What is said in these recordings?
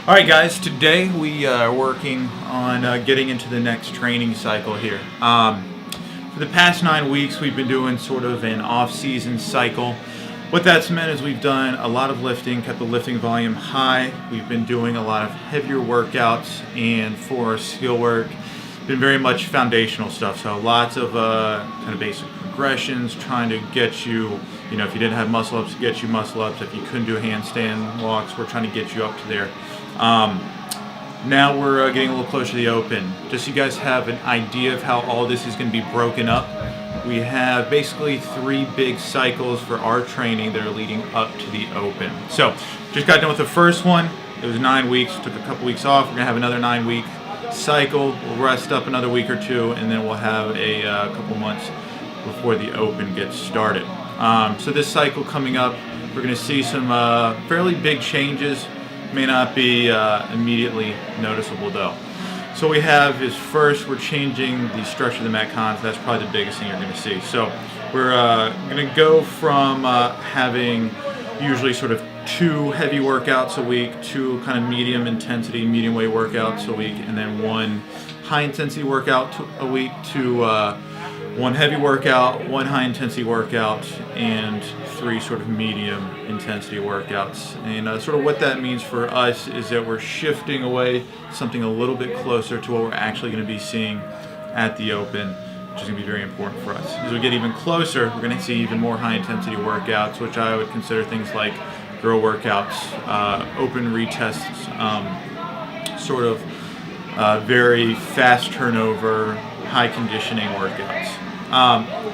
Alright guys, today we are working on getting into the next training cycle here. For the past 9 weeks we've been doing sort of an off-season cycle. What that's meant is we've done a lot of lifting, kept the lifting volume high. We've been doing a lot of heavier workouts, and for our skill work, been very much foundational stuff. So lots of kind of basic progressions, trying to get you, if you didn't have muscle ups, get you muscle ups. If you couldn't do handstand walks, we're trying to get you up to there. Now we're getting a little closer to the open. Just so you guys have an idea of how all this is going to be broken up, we have basically 3 big cycles for our training that are leading up to the open. So just got done with the first one. It was 9 weeks, took a couple weeks off. We're going to have another 9-week cycle. We'll rest up another week or two, and then we'll have a couple months before the open gets started. So this cycle coming up, we're going to see some fairly big changes. May not be immediately noticeable though. So what we have is, first, we're changing the structure of the Metcons. That's probably the biggest thing you're going to see. So we're going to go from having usually sort of 2 heavy workouts a week, 2 kind of medium intensity, medium weight workouts a week, and then 1 high intensity workout a week, to 1 heavy workout, 1 high intensity workout, and 3 sort of medium intensity workouts. And sort of what that means for us is that we're shifting away something a little bit closer to what we're actually going to be seeing at the open, which is going to be very important for us. As we get even closer, we're going to see even more high intensity workouts, which I would consider things like girl workouts, open retests, sort of very fast turnover, high conditioning workouts.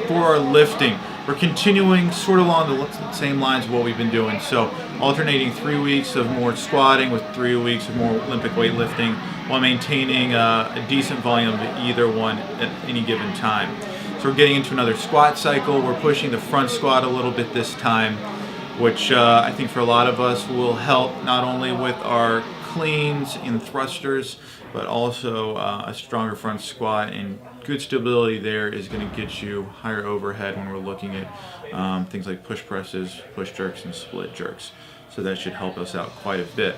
For our lifting, we're continuing sort of along the same lines of what we've been doing. So alternating 3 weeks of more squatting with 3 weeks of more Olympic weightlifting, while maintaining a decent volume of either one at any given time. So we're getting into another squat cycle. We're pushing the front squat a little bit this time, which I think for a lot of us will help not only with our cleans and thrusters, but also a stronger front squat, and good stability there is going to get you higher overhead when we're looking at things like push presses, push jerks, and split jerks. So that should help us out quite a bit.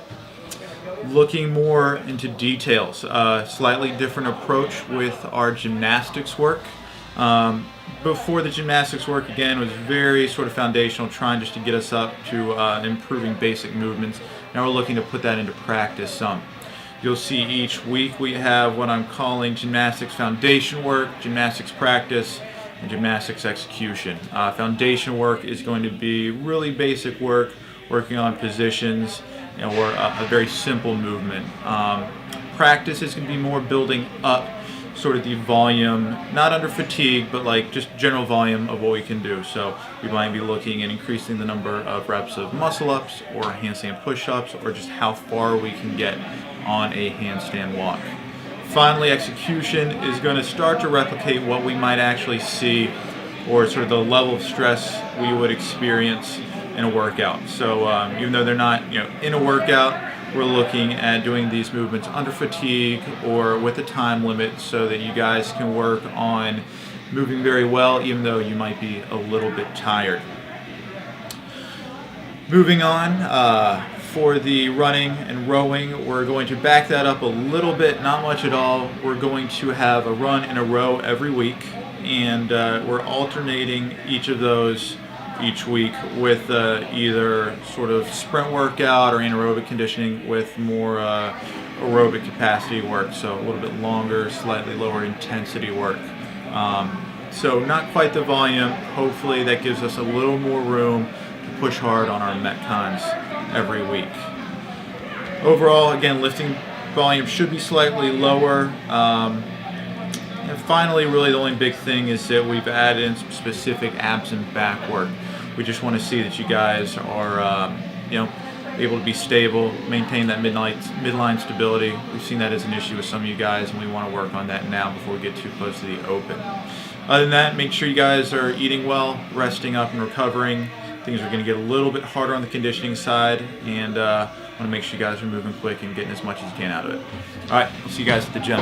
Looking more into details, slightly different approach with our gymnastics work. Before the gymnastics work, again, was very sort of foundational, trying just to get us up to improving basic movements. Now we're looking to put that into practice some. You'll see each week we have what I'm calling gymnastics foundation work, gymnastics practice, and gymnastics execution. Foundation work is going to be really basic work, working on positions, or a very simple movement. Practice is going to be more building up sort of the volume, not under fatigue, but like just general volume of what we can do. So we might be looking at increasing the number of reps of muscle ups or handstand push-ups, or just how far we can get on a handstand walk. Finally, execution is going to start to replicate what we might actually see, or sort of the level of stress we would experience in a workout. So even though they're not in a workout, we're looking at doing these movements under fatigue or with a time limit, so that you guys can work on moving very well even though you might be a little bit tired. Moving on, for the running and rowing, we're going to back that up a little bit, not much at all. We're going to have a run and a row every week, and we're alternating each of those each week with either sort of sprint workout or anaerobic conditioning with more aerobic capacity work, so a little bit longer, slightly lower intensity work. So not quite the volume. Hopefully that gives us a little more room to push hard on our Metcons every week. Overall, again, lifting volume should be slightly lower. And finally, really the only big thing is that we've added in some specific abs and back work. We just want to see that you guys are, able to be stable, maintain that midline stability. We've seen that as an issue with some of you guys, and we want to work on that now before we get too close to the open. Other than that, make sure you guys are eating well, resting up, and recovering. Things are going to get a little bit harder on the conditioning side, and I want to make sure you guys are moving quick and getting as much as you can out of it. All right, I'll see you guys at the gym.